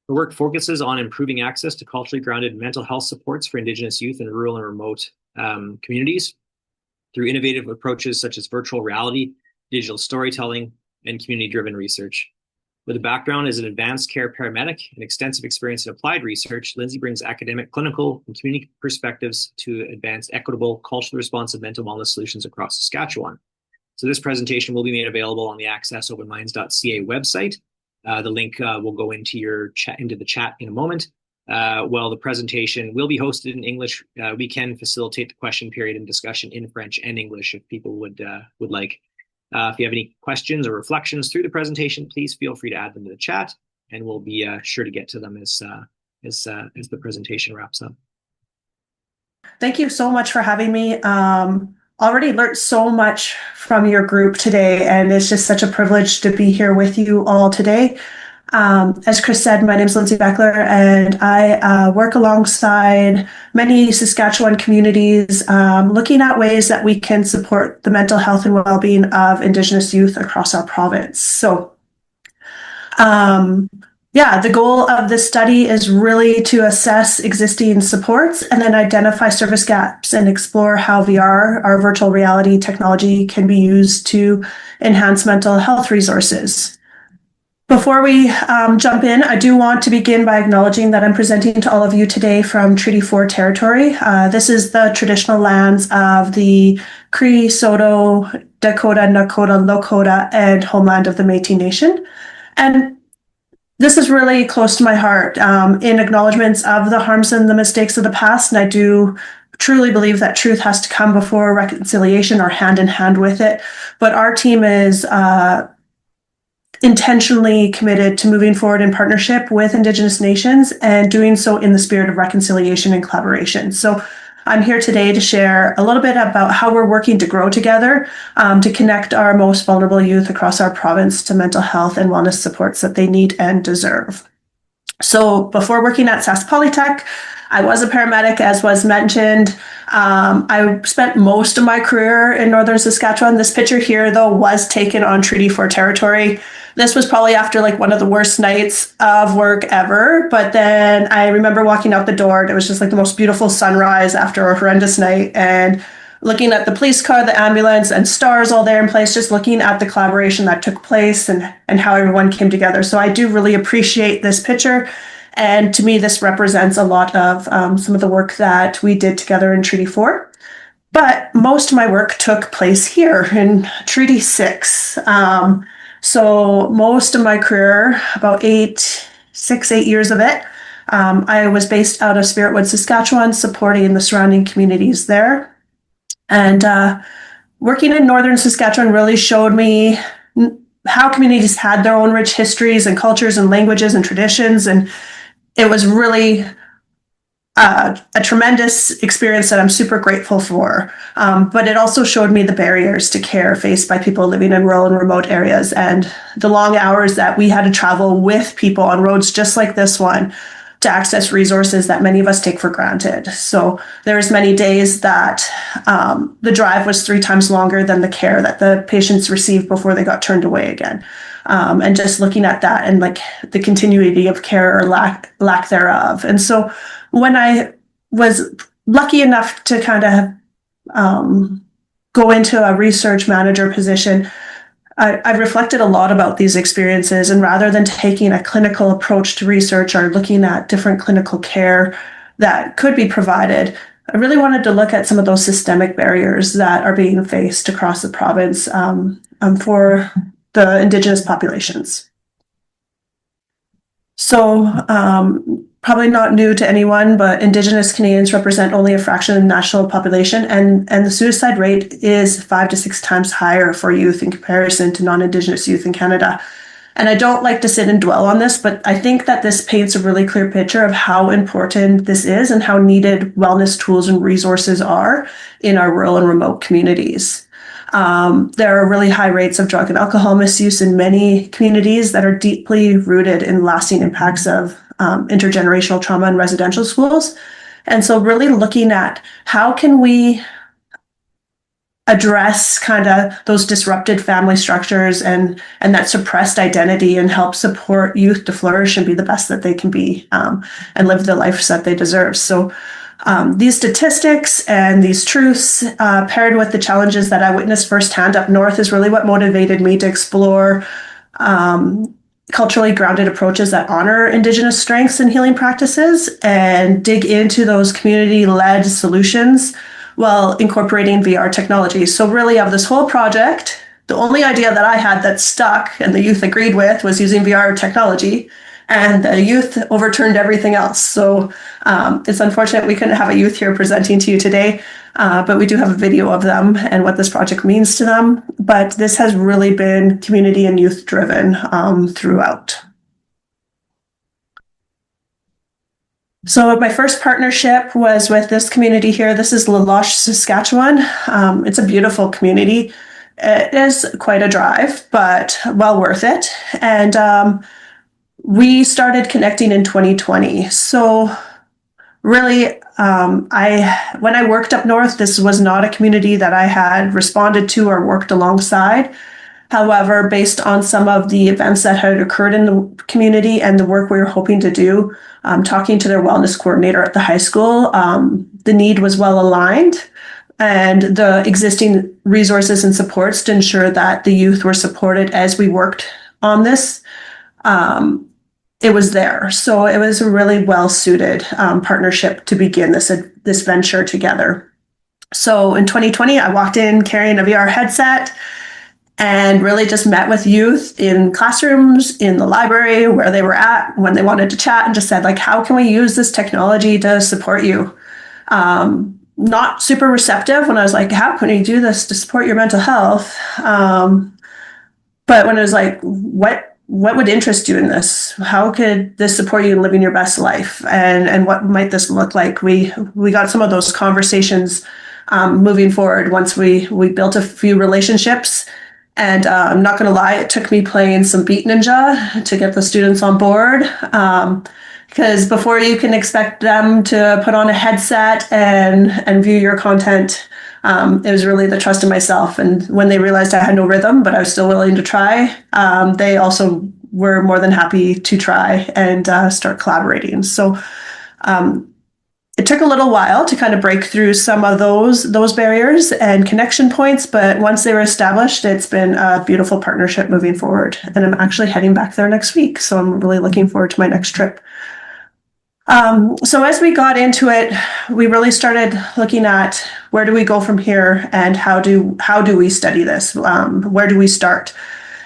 Her work focuses on improving access to culturally grounded mental health supports for Indigenous youth in rural and remote communities through innovative approaches such as virtual reality, digital storytelling, and community-driven research. With a background as an advanced care paramedic and extensive experience in applied research, Lindsey brings academic, clinical, and community perspectives to advance equitable, culturally responsive mental wellness solutions across Saskatchewan. So this presentation will be made available on the accessopenminds.ca website. The link will go into the chat in a moment. While the presentation will be hosted in English, we can facilitate the question period and discussion in French and English if people would like. If you have any questions or reflections through the presentation, please feel free to add them to the chat, and we'll be sure to get to them as the presentation wraps up. Thank you so much for having me. Already learned so much from your group today, and it's just such a privilege to be here with you all today. As Chris said, my name is Lindsey Boechler, and I work alongside many Saskatchewan communities, looking at ways that we can support the mental health and well-being of Indigenous youth across our province. So, the goal of this study is really to assess existing supports and then identify service gaps and explore how VR, our virtual reality technology, can be used to enhance mental health resources. Before we jump in, I do want to begin by acknowledging that I'm presenting to all of you today from Treaty 4 territory. This is the traditional lands of the Cree, Saulteaux, Dakota, Nakota, Lakota, and homeland of the Métis Nation. And this is really close to my heart in acknowledgements of the harms and the mistakes of the past. And I do truly believe that truth has to come before reconciliation or hand in hand with it. But our team is intentionally committed to moving forward in partnership with Indigenous nations and doing so in the spirit of reconciliation and collaboration. So I'm here today to share a little bit about how we're working to grow together to connect our most vulnerable youth across our province to mental health and wellness supports that they need and deserve. So before working at Sask Polytech, I was a paramedic, as was mentioned. I spent most of my career in northern Saskatchewan. This picture here, though, was taken on Treaty 4 territory. This was probably after one of the worst nights of work ever. But then I remember walking out the door, and it was just the most beautiful sunrise after a horrendous night. And looking at the police car, the ambulance, and stars all there in place, just looking at the collaboration that took place and how everyone came together. So I do really appreciate this picture. And to me, this represents a lot of some of the work that we did together in Treaty 4. But most of my work took place here in Treaty 6. So most of my career, about 8 years of it, I was based out of Spiritwood, Saskatchewan, supporting the surrounding communities there. And working in northern Saskatchewan really showed me how communities had their own rich histories and cultures and languages and traditions. And it was really a tremendous experience that I'm super grateful for. But it also showed me the barriers to care faced by people living in rural and remote areas, and the long hours that we had to travel with people on roads just like this one to access resources that many of us take for granted. So there's many days that the drive was 3 times longer than the care that the patients received before they got turned away again. And just looking at that and the continuity of care or lack thereof. And so when I was lucky enough to kind of go into a research manager position, I reflected a lot about these experiences, and rather than taking a clinical approach to research or looking at different clinical care that could be provided, I really wanted to look at some of those systemic barriers that are being faced across the province for the Indigenous populations. So probably not new to anyone, but Indigenous Canadians represent only a fraction of the national population, and the suicide rate is 5 to 6 times higher for youth in comparison to non-Indigenous youth in Canada. And I don't like to sit and dwell on this, but I think that this paints a really clear picture of how important this is and how needed wellness tools and resources are in our rural and remote communities. There are really high rates of drug and alcohol misuse in many communities that are deeply rooted in lasting impacts of intergenerational trauma in residential schools. And so really looking at how can we address kind of those disrupted family structures and that suppressed identity, and help support youth to flourish and be the best that they can be, and live the lives that they deserve. So these statistics and these truths, paired with the challenges that I witnessed firsthand up north, is really what motivated me to explore culturally grounded approaches that honor Indigenous strengths and healing practices, and dig into those community-led solutions while incorporating VR technology. So really, of this whole project, the only idea that I had that stuck and the youth agreed with was using VR technology, and the youth overturned everything else. So it's unfortunate we couldn't have a youth here presenting to you today, but we do have a video of them and what this project means to them. But this has really been community and youth driven throughout. So my first partnership was with this community here. This is Laloche, Saskatchewan. It's a beautiful community. It is quite a drive, but well worth it. And we started connecting in 2020. So really, when I worked up north, this was not a community that I had responded to or worked alongside. However, based on some of the events that had occurred in the community and the work we were hoping to do, talking to their wellness coordinator at the high school, the need was well aligned, and the existing resources and supports to ensure that the youth were supported as we worked on this, it was there. So it was a really well-suited partnership to begin this venture together. So in 2020, I walked in carrying a VR headset and really just met with youth in classrooms, in the library, where they were at when they wanted to chat, and just said, like, how can we use this technology to support you? Not super receptive when I was like, how can we do this to support your mental health? But when I was like, what would interest you in this? How could this support you in living your best life? And what might this look like? We got some of those conversations moving forward once we built a few relationships. And I'm not going to lie, it took me playing some Beat Ninja to get the students on board. Because before you can expect them to put on a headset and view your content, it was really the trust in myself. And when they realized I had no rhythm, but I was still willing to try, they also were more than happy to try and start collaborating. So it took a little while to kind of break through some of those barriers and connection points, but once they were established, it's been a beautiful partnership moving forward. And I'm actually heading back there next week, so I'm really looking forward to my next trip. So as we got into it, we really started looking at where do we go from here, and how do we study this? Where do we start?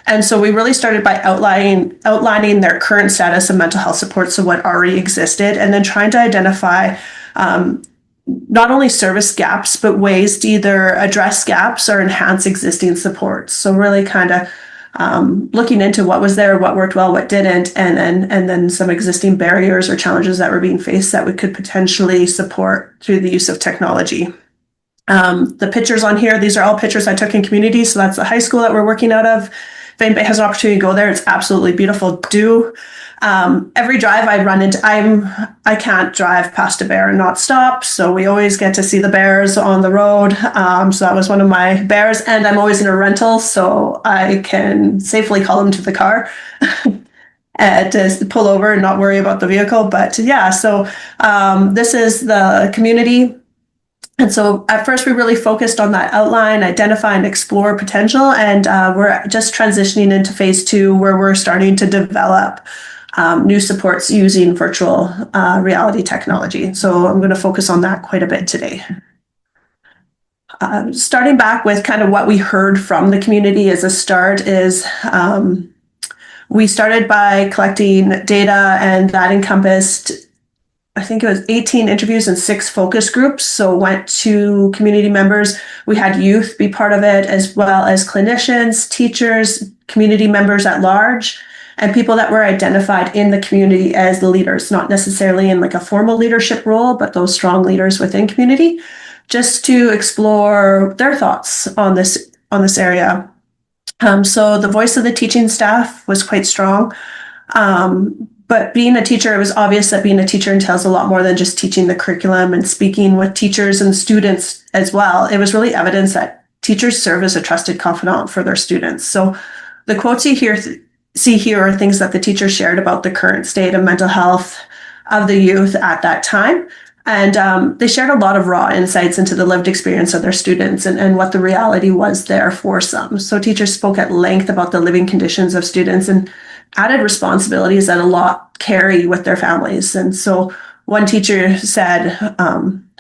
And so we really started by outlining their current status of mental health support, so what already existed, and then trying to identify not only service gaps, but ways to either address gaps or enhance existing supports. So really kind of looking into what was there, what worked well, what didn't, and then some existing barriers or challenges that were being faced that we could potentially support through the use of technology. The pictures on here, these are all pictures I took in community. So that's the high school that we're working out of. If anybody has an opportunity to go there, it's absolutely beautiful. Every drive I run into, I can't drive past a bear and not stop. So we always get to see the bears on the road. So that was one of my bears, and I'm always in a rental, so I can safely call them to the car to pull over and not worry about the vehicle. But yeah, so this is the community. And so at first we really focused on that outline, identify and explore potential. And we're just transitioning into phase 2, where we're starting to develop new supports using virtual reality technology. So I'm going to focus on that quite a bit today. Starting back with kind of what we heard from the community as a start is we started by collecting data, and that encompassed, I think it was 18 interviews and 6 focus groups. So went to community members. We had youth be part of it, as well as clinicians, teachers, community members at large, and people that were identified in the community as the leaders, not necessarily in like a formal leadership role, but those strong leaders within community, just to explore their thoughts on this area. So the voice of the teaching staff was quite strong. But being a teacher, it was obvious that being a teacher entails a lot more than just teaching the curriculum and speaking with teachers and students as well. It was really evidence that teachers serve as a trusted confidant for their students. So the quotes you see here are things that the teachers shared about the current state of mental health of the youth at that time. And they shared a lot of raw insights into the lived experience of their students and what the reality was there for some. So teachers spoke at length about the living conditions of students and added responsibilities that a lot carry with their families. And so one teacher said,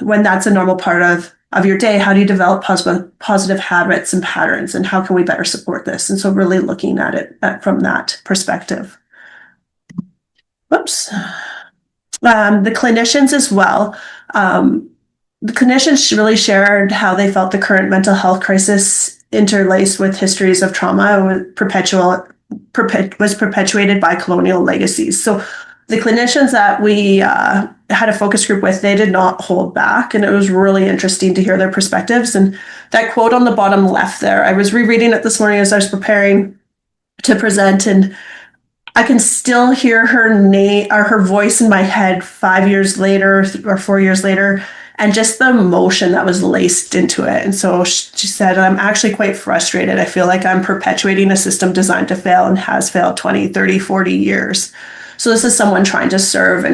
when that's a normal part of your day, how do you develop positive habits and patterns, and how can we better support this? And so really looking at it from that perspective. Whoops. The clinicians as well. The clinicians really shared how they felt the current mental health crisis interlaced with histories of trauma was perpetuated by colonial legacies. So the clinicians that we had a focus group with, they did not hold back, and it was really interesting to hear their perspectives. And that quote on the bottom left there, I was rereading it this morning as I was preparing to present, and I can still hear her name or her voice in my head 5 years later or 4 years later, and just the emotion that was laced into it. And so she said, I'm actually quite frustrated. I feel like I'm perpetuating a system designed to fail and has failed 20, 30, 40 years. So this is someone trying to serve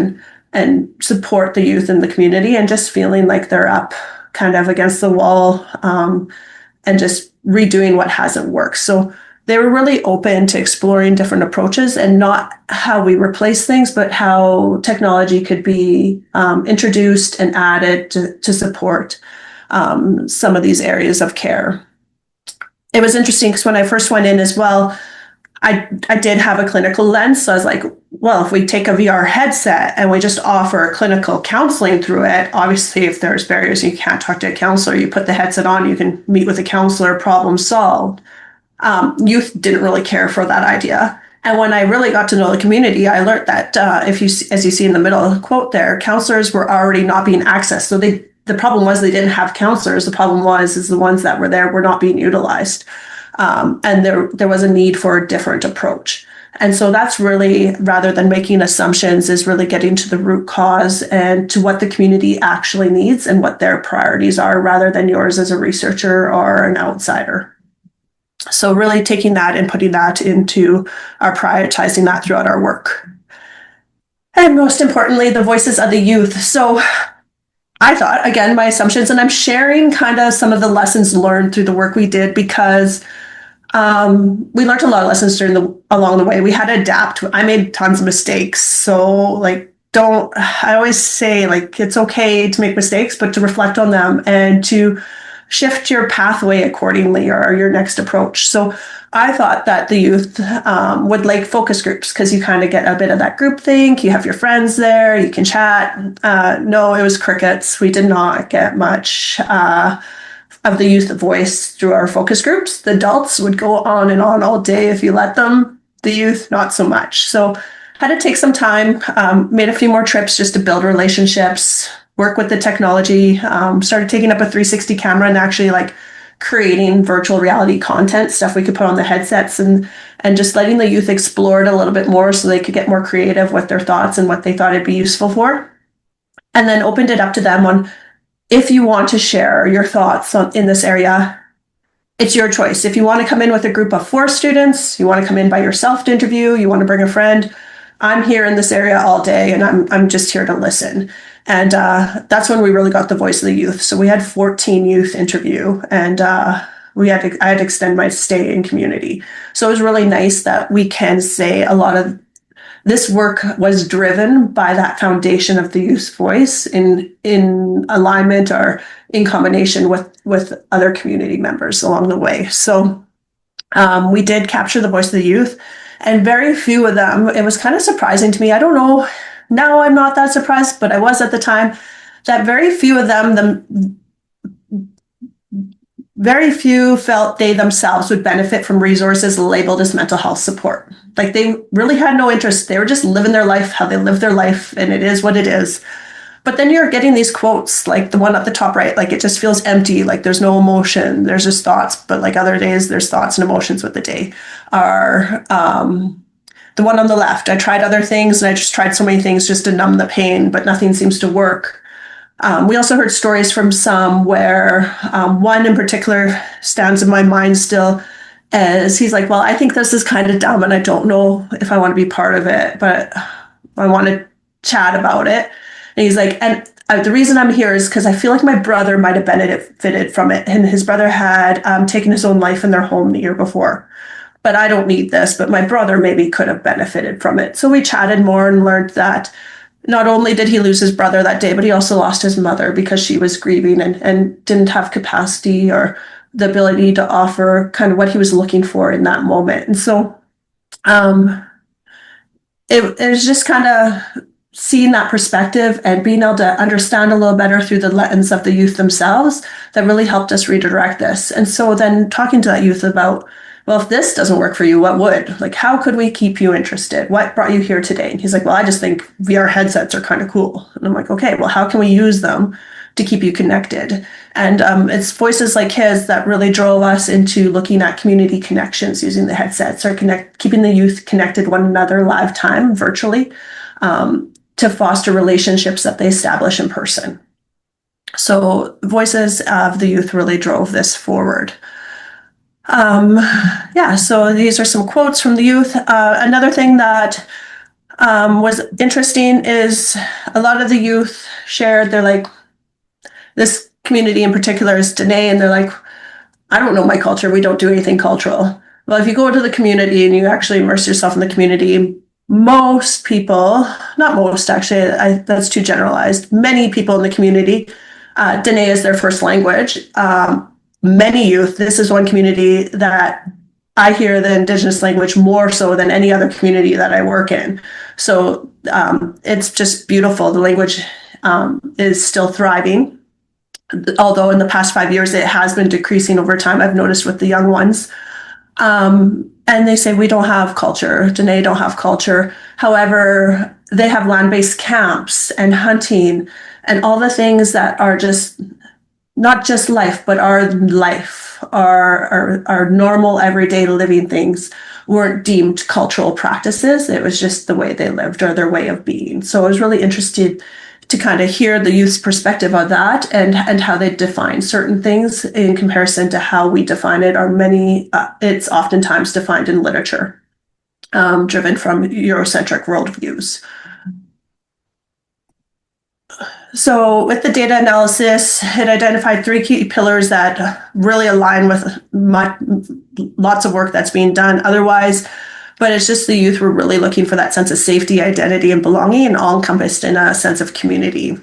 and support the youth in the community, and just feeling like they're up kind of against the wall and just redoing what hasn't worked. So they were really open to exploring different approaches, and not how we replace things, but how technology could be introduced and added to support some of these areas of care. It was interesting because when I first went in as well, I did have a clinical lens. So I was like, well, if we take a VR headset and we just offer clinical counseling through it, obviously if there's barriers, you can't talk to a counselor, you put the headset on, you can meet with a counselor, problem solved. Youth didn't really care for that idea. And when I really got to know the community, I learned that as you see in the middle of the quote there, counselors were already not being accessed. So the problem was they didn't have counselors. The problem is the ones that were there were not being utilized. And there was a need for a different approach. And so that's really, rather than making assumptions, is really getting to the root cause and to what the community actually needs and what their priorities are, rather than yours as a researcher or an outsider. So really taking that and putting that into our prioritizing that throughout our work. And most importantly, the voices of the youth. So I thought, again, my assumptions, and I'm sharing kind of some of the lessons learned through the work we did, because we learned a lot of lessons along the way. We had to adapt. I made tons of mistakes. So I always say, it's okay to make mistakes, but to reflect on them and to shift your pathway accordingly, or your next approach. So I thought that the youth would like focus groups, because you kind of get a bit of that group think. You have your friends there, you can chat. No, it was crickets. We did not get much of the youth voice through our focus groups. The adults would go on and on all day if you let them. The youth, not so much. So had to take some time, made a few more trips just to build relationships, work with the technology, started taking up a 360 camera and actually creating virtual reality content, stuff we could put on the headsets, and just letting the youth explore it a little bit more so they could get more creative with their thoughts and what they thought it'd be useful for. And then opened it up to them on, if you want to share your thoughts in this area, it's your choice. If you want to come in with a group of 4 students, you want to come in by yourself to interview, you want to bring a friend, I'm here in this area all day, and I'm just here to listen. And that's when we really got the voice of the youth. So we had 14 youth interview, and I had to extend my stay in community. So it was really nice that we can say a lot of this work was driven by that foundation of the youth's voice in alignment or in combination with other community members along the way. So we did capture the voice of the youth, and very few of them, it was kind of surprising to me. I don't know, now I'm not that surprised, but I was at the time, that very few of them very few felt they themselves would benefit from resources labeled as mental health support. They really had no interest. They were just living their life, how they live their life, and it is what it is. But then you're getting these quotes, like the one at the top right, it just feels empty, there's no emotion, there's just thoughts, but other days there's thoughts and emotions with the day. Or the one on the left, I tried other things, and I just tried so many things just to numb the pain, but nothing seems to work. We also heard stories from some where one in particular stands in my mind still, as he's like, well, I think this is kind of dumb and I don't know if I want to be part of it, but I want to chat about it. And he's like, and the reason I'm here is because I feel like my brother might have benefited from it. And his brother had taken his own life in their home the year before. But I don't need this, but my brother maybe could have benefited from it. So we chatted more and learned that not only did he lose his brother that day, but he also lost his mother because she was grieving and didn't have capacity or the ability to offer kind of what he was looking for in that moment. And so it was just kind of seeing that perspective and being able to understand a little better through the lens of the youth themselves that really helped us redirect this. And so then talking to that youth about, well, if this doesn't work for you, what would? Like, how could we keep you interested? What brought you here today? And he's like, well, I just think VR headsets are kind of cool. And I'm like, okay, well, how can we use them to keep you connected? And it's voices like his that really drove us into looking at community connections using the headsets or keeping the youth connected one another live time virtually to foster relationships that they establish in person. So voices of the youth really drove this forward. So these are some quotes from the youth. Another thing that was interesting is a lot of the youth shared, they're like, this community in particular is Dene, and they're like, I don't know my culture, we don't do anything cultural. Well, if you go to the community and you actually immerse yourself in the community, most people, not most actually, that's too generalized, many people in the community, Dene is their first language. Many youth, this is one community that I hear the Indigenous language more so than any other community that I work in. So it's just beautiful. The language is still thriving, although in the past 5 years it has been decreasing over time. I've noticed with the young ones. And they say, we don't have culture. Dene don't have culture. However, they have land-based camps and hunting and all the things that are just not just life, but our life, our normal everyday living things weren't deemed cultural practices. It was just the way they lived or their way of being. So I was really interested to kind of hear the youth's perspective on that and how they define certain things in comparison to how we define it, or it's oftentimes defined in literature, driven from Eurocentric worldviews. So with the data analysis, it identified 3 key pillars that really align with lots of work that's being done otherwise, but it's just the youth were really looking for that sense of safety, identity, and belonging, and all encompassed in a sense of community.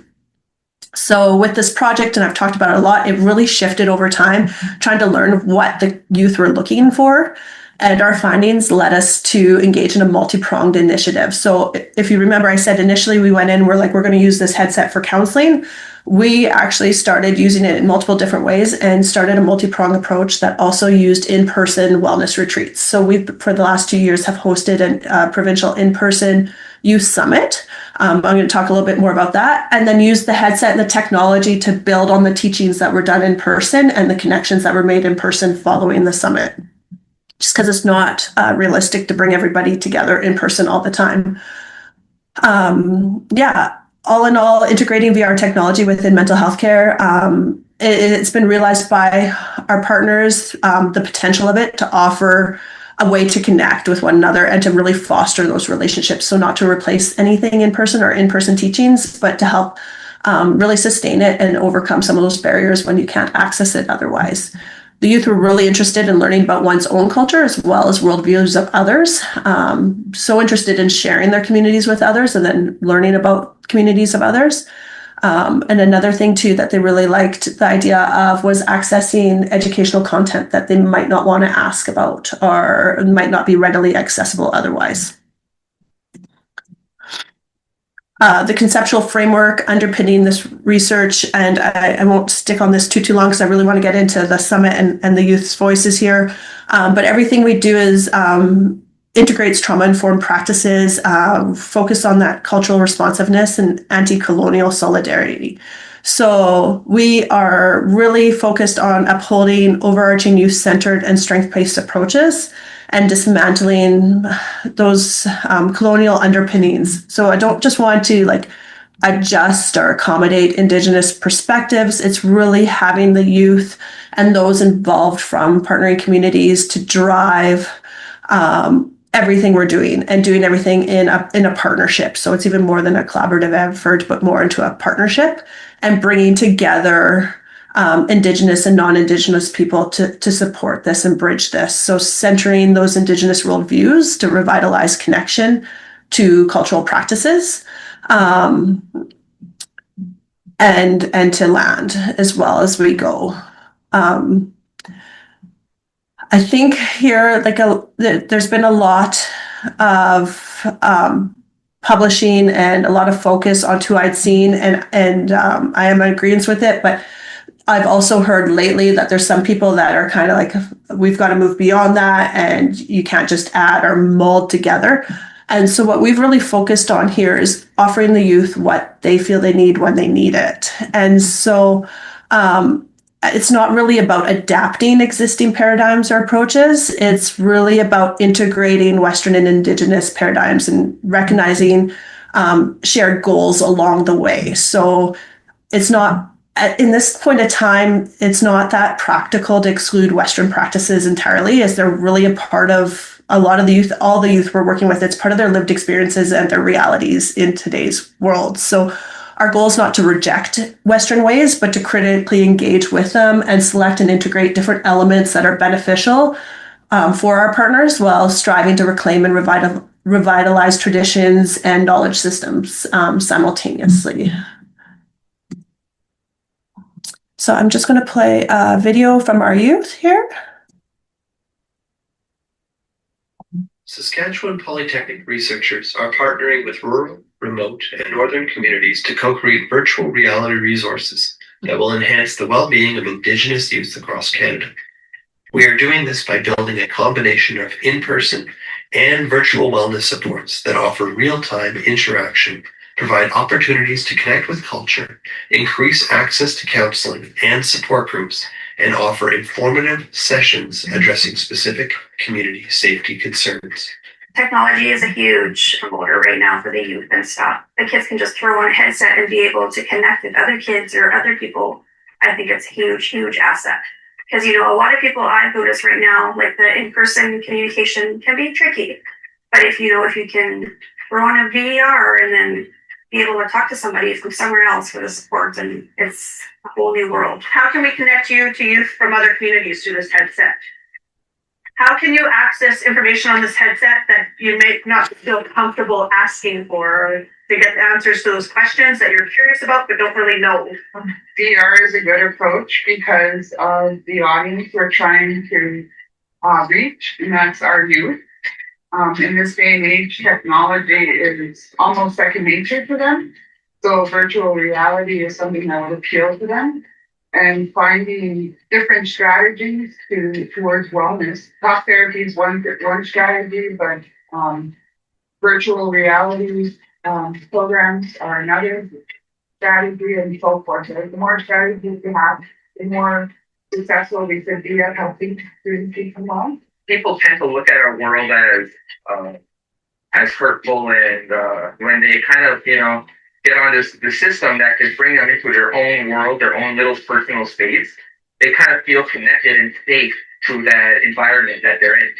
So with this project, and I've talked about it a lot, it really shifted over time, trying to learn what the youth were looking for. And our findings led us to engage in a multi-pronged initiative. So if you remember, I said initially we went in, we're going to use this headset for counseling. We actually started using it in multiple different ways and started a multi-pronged approach that also used in-person wellness retreats. So we, for the last 2 years, have hosted a provincial in-person youth summit. I'm going to talk a little bit more about that, and then use the headset and the technology to build on the teachings that were done in person and the connections that were made in person following the summit. Just because it's not realistic to bring everybody together in person all the time. All in all, integrating VR technology within mental health care, it's been realized by our partners, the potential of it to offer a way to connect with one another and to really foster those relationships. So not to replace anything in person or in-person teachings, but to help really sustain it and overcome some of those barriers when you can't access it otherwise. The youth were really interested in learning about one's own culture as well as worldviews of others. So interested in sharing their communities with others and then learning about communities of others. And another thing too that they really liked the idea of was accessing educational content that they might not want to ask about or might not be readily accessible otherwise. The conceptual framework underpinning this research, and I won't stick on this too long because I really want to get into the summit and the youth's voices here. But everything we do is integrates trauma-informed practices, focus on that cultural responsiveness and anti-colonial solidarity. So we are really focused on upholding overarching youth-centered and strength-based approaches and dismantling those colonial underpinnings. So I don't just want to adjust or accommodate Indigenous perspectives. It's really having the youth and those involved from partnering communities to drive everything we're doing, and doing everything in a partnership. So it's even more than a collaborative effort, but more into a partnership, and bringing together Indigenous and non-Indigenous people to support this and bridge this. So centering those Indigenous worldviews to revitalize connection to cultural practices, and to land as well as we go. I think here, there's been a lot of publishing and a lot of focus on two-eyed seeing, and I am in agreement with it, but I've also heard lately that there's some people that are kind of like, we've got to move beyond that, and you can't just add or mold together. And so what we've really focused on here is offering the youth what they feel they need when they need it. And so it's not really about adapting existing paradigms or approaches. It's really about integrating Western and Indigenous paradigms and recognizing shared goals along the way. So it's not, in this point of time, it's not that practical to exclude Western practices entirely, as they're really a part of a lot of the youth, all the youth we're working with. It's part of their lived experiences and their realities in today's world. So our goal is not to reject Western ways, but to critically engage with them and select and integrate different elements that are beneficial for our partners, while striving to reclaim and revitalize traditions and knowledge systems simultaneously. So I'm just going to play a video from our youth here. Saskatchewan Polytechnic researchers are partnering with rural, remote, and northern communities to co-create virtual reality resources that will enhance the well-being of Indigenous youth across Canada. We are doing this by building a combination of in-person and virtual wellness supports that offer real-time interaction, provide opportunities to connect with culture, increase access to counseling and support groups, and offer informative sessions addressing specific community safety concerns. Technology is a huge promoter right now for the youth and stuff. The kids can just throw on a headset and be able to connect with other kids or other people. I think it's a huge, huge asset. Because, a lot of people I've noticed right now, like the in-person communication can be tricky. But if you can throw on a VR and then be able to talk to somebody from somewhere else for the support, and it's a whole new world. How can we connect you to youth from other communities through this headset? How can you access information on this headset that you may not feel comfortable asking for, or to get the answers to those questions that you're curious about but don't really know? VR is a good approach because of the audience we're trying to reach, and that's our youth. In this day and age, technology is almost second nature to them. So virtual reality is something that would appeal to them. And finding different strategies towards wellness. Talk therapy is one strategy, but virtual reality programs are another strategy, and so forth. So the more strategies we have, the more successful we could be at helping students become well. People tend to look at our world as hurtful, and when they kind of get on the system that could bring them into their own world, their own little personal space, they kind of feel connected and safe to that environment that they're in,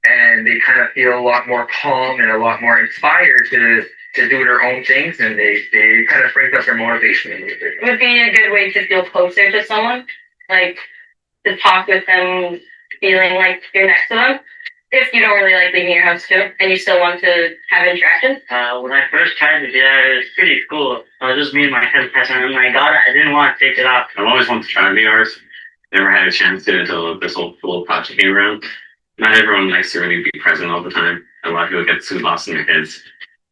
and they kind of feel a lot more calm and a lot more inspired to do their own things, and they kind of brings up their motivation a little bit. It would be a good way to feel closer to someone, like to talk with them, feeling like you're next to them, if you don't really like leaving your house too, and you still want to have interaction. When I first tried to do that, it was pretty cool. It was just me and my headset, and when I got it, I didn't want to take it off. I've always wanted to try VRs. Never had a chance to until this whole project came around. Not everyone likes to really be present all the time. A lot of people get too lost in their heads.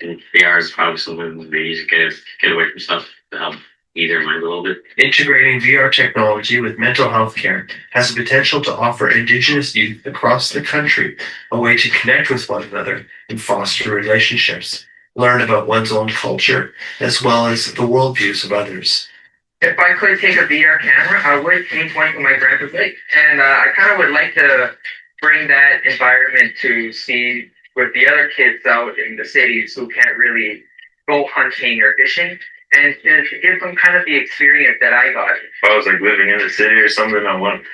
And VR is probably something they use to get away from stuff to help ease their mind a little bit. Integrating VR technology with mental health care has the potential to offer Indigenous youth across the country a way to connect with one another and foster relationships, learn about one's own culture, as well as the worldviews of others. If I could take a VR camera, I would change one to my grandpa's lake. And I kind of would like to bring that environment to see with the other kids out in the cities who can't really go hunting or fishing. and to give them kind of the experience that I got. If I was like living in the city or something, I want to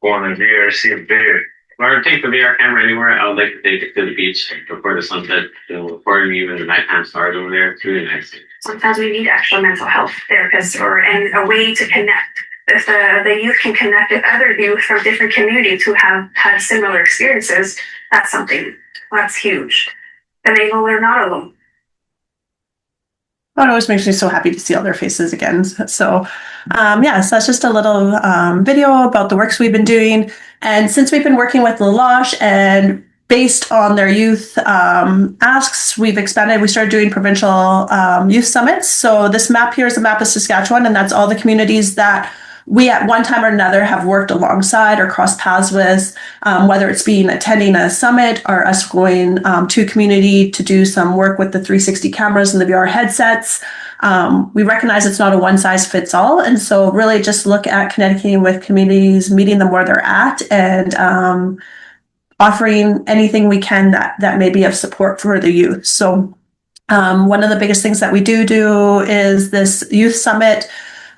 go on a VR, see a bear. If I were to take the VR camera anywhere, I would like to take it to the beach before the sunset, recording even the nighttime stars over there. It's really nice. Sometimes we need extra mental health therapists and a way to connect. If the youth can connect with other youth from different communities who have had similar experiences, that's something that's huge. And they know they're not alone. Oh, it always makes me so happy to see all their faces again. So, so that's just a little video about the works we've been doing. And since we've been working with Laloche and based on their youth asks, we've expanded. We started doing provincial youth summits. So this map here is a map of Saskatchewan, and that's all the communities that we at one time or another have worked alongside or crossed paths with, whether it's been attending a summit or us going to a community to do some work with the 360 cameras and the VR headsets. We recognize it's not a one size fits all. And so really just look at connecting with communities, meeting them where they're at, and offering anything we can that may be of support for the youth. So one of the biggest things that we do is this youth summit.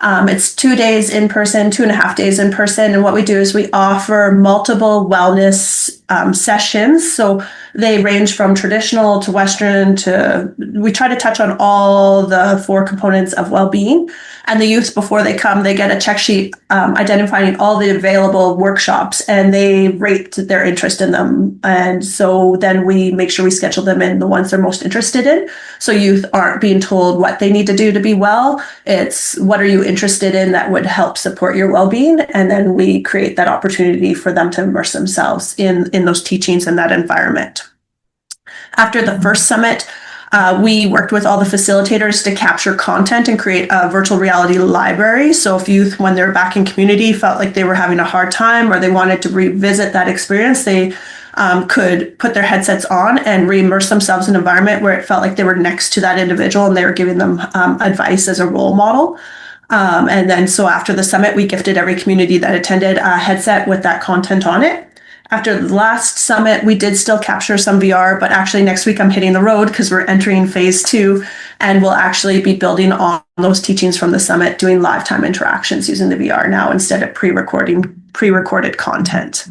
It's 2 days in person, 2.5 days in person. And what we do is we offer multiple wellness sessions. So they range from traditional to Western we try to touch on all the 4 components of well-being. And the youth, before they come, they get a check sheet identifying all the available workshops, and they rate their interest in them. And so then we make sure we schedule them in the ones they're most interested in. So youth aren't being told what they need to do to be well. It's what are you interested in that would help support your well-being? And then we create that opportunity for them to immerse themselves in those teachings and that environment. After the first summit, we worked with all the facilitators to capture content and create a virtual reality library. So if youth, when they're back in community, felt like they were having a hard time or they wanted to revisit that experience, they could put their headsets on and re-immerse themselves in an environment where it felt like they were next to that individual and they were giving them advice as a role model. And then so after the summit, we gifted every community that attended a headset with that content on it. After the last summit, we did still capture some VR, but actually next week I'm hitting the road because we're entering phase 2, and we'll actually be building on those teachings from the summit, doing live time interactions using the VR now instead of pre-recorded content.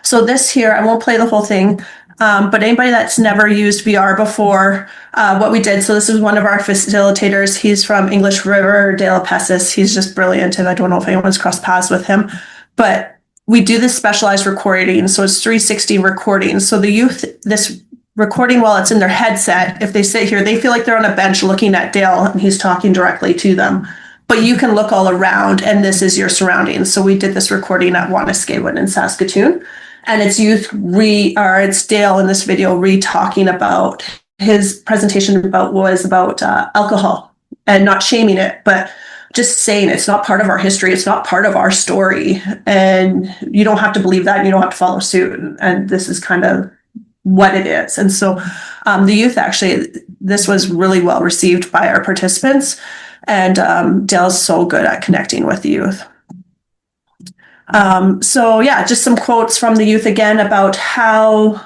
So this here, I won't play the whole thing, but anybody that's never used VR before, what we did, so this is one of our facilitators. He's from English River, Dale Pessis. He's just brilliant, and I don't know if anyone's crossed paths with him, but we do this specialized recording. So it's 360 recordings. So the youth, this recording while it's in their headset, if they sit here, they feel like they're on a bench looking at Dale and he's talking directly to them. But you can look all around and this is your surroundings. So we did this recording at Saskatchewan in Saskatoon. And it's it's Dale in this video talking about his presentation was about alcohol and not shaming it, but just saying it's not part of our history. It's not part of our story. And you don't have to believe that. And you don't have to follow suit. And this is kind of what it is. And so the youth, actually, this was really well received by our participants. And Dale's so good at connecting with the youth. Just some quotes from the youth again about how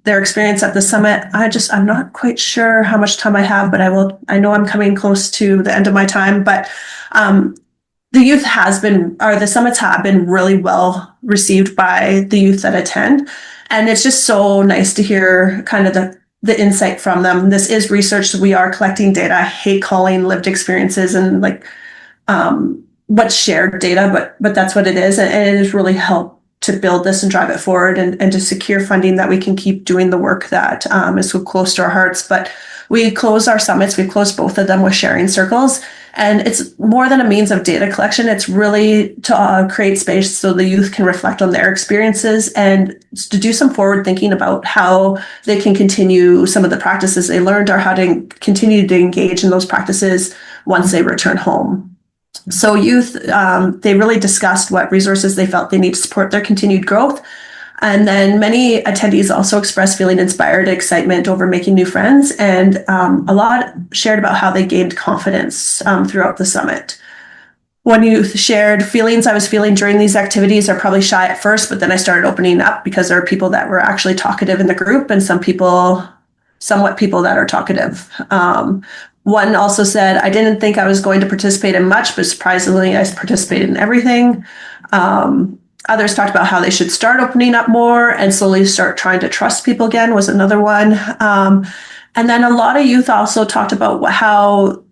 their experience at the summit. I'm not quite sure how much time I have, but I know I'm coming close to the end of my time, but the summits have been really well received by the youth that attend. And it's just so nice to hear kind of the insight from them. This is research. So we are collecting data. I hate calling lived experiences and what's shared data, but that's what it is. And it has really helped to build this and drive it forward and to secure funding that we can keep doing the work that is so close to our hearts. But we close our summits. We've closed both of them with sharing circles. And it's more than a means of data collection. It's really to create space so the youth can reflect on their experiences and to do some forward thinking about how they can continue some of the practices they learned or how to continue to engage in those practices once they return home. So youth, they really discussed what resources they felt they need to support their continued growth. And then many attendees also expressed feeling inspired, excitement over making new friends. And a lot shared about how they gained confidence throughout the summit. One youth shared, feelings I was feeling during these activities are probably shy at first, but then I started opening up because there are people that were actually talkative in the group, and some people somewhat people that are talkative. One also said, I didn't think I was going to participate in much, but surprisingly, I participated in everything. Others talked about how they should start opening up more and slowly start trying to trust people again, was another one. And then a lot of youth also talked about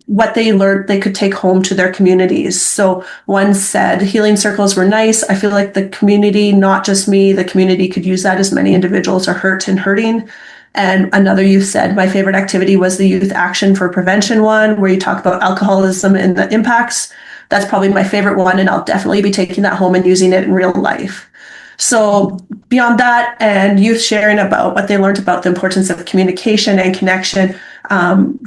what they learned they could take home to their communities. So one said, healing circles were nice. I feel like the community, not just me, the community could use that as many individuals are hurt and hurting. And another youth said, my favorite activity was the Youth Action for Prevention one, where you talk about alcoholism and the impacts. That's probably my favorite one, and I'll definitely be taking that home and using it in real life. So beyond that, and youth sharing about what they learned about the importance of communication and connection,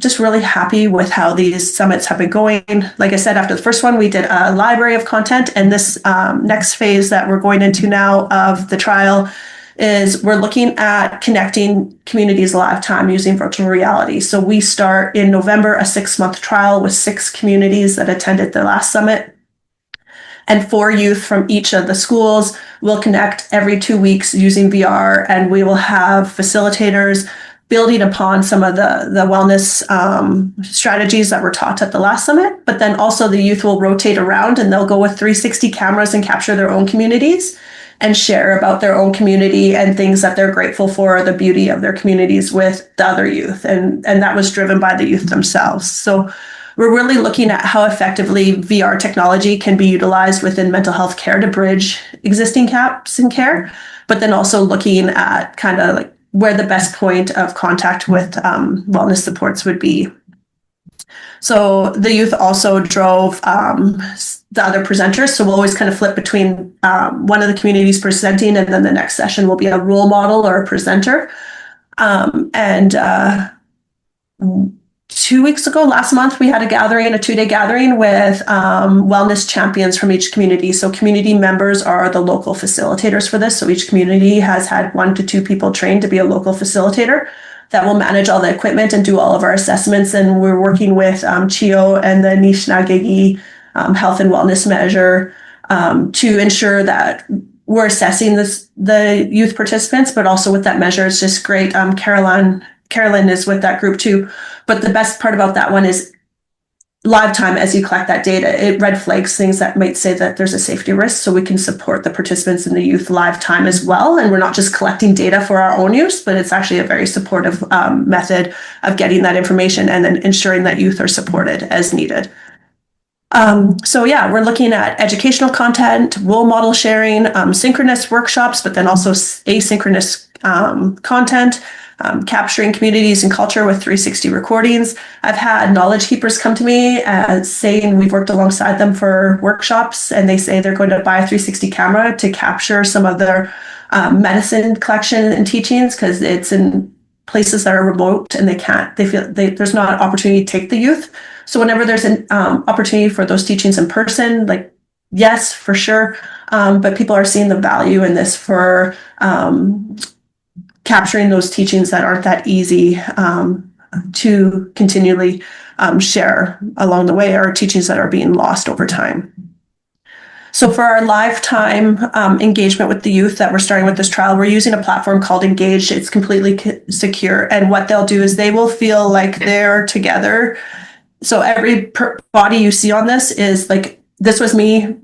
just really happy with how these summits have been going. Like I said, after the first one, we did a library of content, and this next phase that we're going into now of the trial is we're looking at connecting communities live time using virtual reality. So we start in November, a 6-month trial with 6 communities that attended the last summit. And 4 youth from each of the schools will connect every 2 weeks using VR, and we will have facilitators building upon some of the wellness strategies that were taught at the last summit. But then also the youth will rotate around, and they'll go with 360 cameras and capture their own communities and share about their own community and things that they're grateful for, the beauty of their communities with the other youth. And that was driven by the youth themselves. So we're really looking at how effectively VR technology can be utilized within mental health care to bridge existing gaps in care, but then also looking at kind of like where the best point of contact with wellness supports would be. So the youth also drove the other presenters. So we'll always kind of flip between one of the communities presenting, and then the next session will be a role model or a presenter. 2 weeks ago, last month, we had a 2-day gathering with wellness champions from each community. So community members are the local facilitators for this. So each community has had 1 to 2 people trained to be a local facilitator that will manage all the equipment and do all of our assessments. And we're working with CHIO and the Nishnagigi health and wellness measure to ensure that we're assessing the youth participants, but also with that measure, it's just great. Carolyn is with that group too. But the best part about that one is live time. As you collect that data, it red flags things that might say that there's a safety risk, so we can support the participants in the youth live time as well. And we're not just collecting data for our own use, but it's actually a very supportive method of getting that information and then ensuring that youth are supported as needed. So yeah, we're looking at educational content, role model sharing, synchronous workshops, but then also asynchronous content, capturing communities and culture with 360 recordings. I've had knowledge keepers come to me saying we've worked alongside them for workshops, and they say they're going to buy a 360 camera to capture some of their medicine collection and teachings, because it's in places that are remote and there's not an opportunity to take the youth. So whenever there's an opportunity for those teachings in person, like, yes, for sure. But people are seeing the value in this for capturing those teachings that aren't that easy to continually share along the way, or teachings that are being lost over time. So for our lifetime engagement with the youth that we're starting with this trial, we're using a platform called Engage. It's completely secure. And what they'll do is they will feel like they're together. So every body you see on this is like, this was me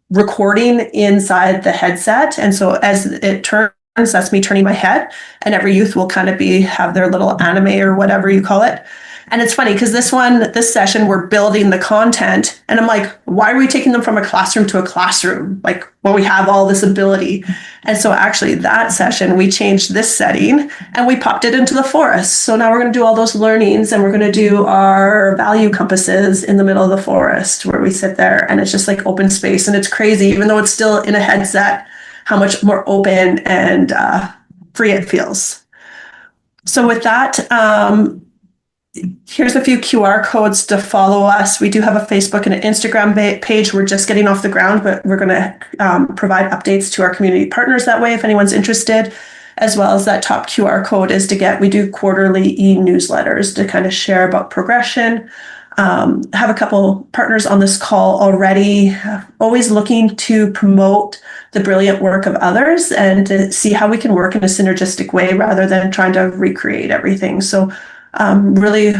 recording inside the headset. And so as it turns, that's me turning my head, and every youth will kind of have their little anime or whatever you call it. And it's funny because this session, we're building the content, and I'm like, why are we taking them from a classroom to a classroom? Like, well, we have all this ability. And so actually that session, we changed this setting and we popped it into the forest. So now we're going to do all those learnings, and we're going to do our value compasses in the middle of the forest where we sit there, and it's just like open space. And it's crazy, even though it's still in a headset, how much more open and free it feels. So with that, here's a few QR codes to follow us. We do have a Facebook and an Instagram page. We're just getting off the ground, but we're going to provide updates to our community partners that way if anyone's interested, as well as that top QR code is we do quarterly e-newsletters to kind of share about progression. Have a couple partners on this call already, always looking to promote the brilliant work of others and to see how we can work in a synergistic way rather than trying to recreate everything. So really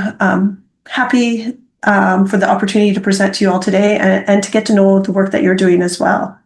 happy for the opportunity to present to you all today and to get to know the work that you're doing as well.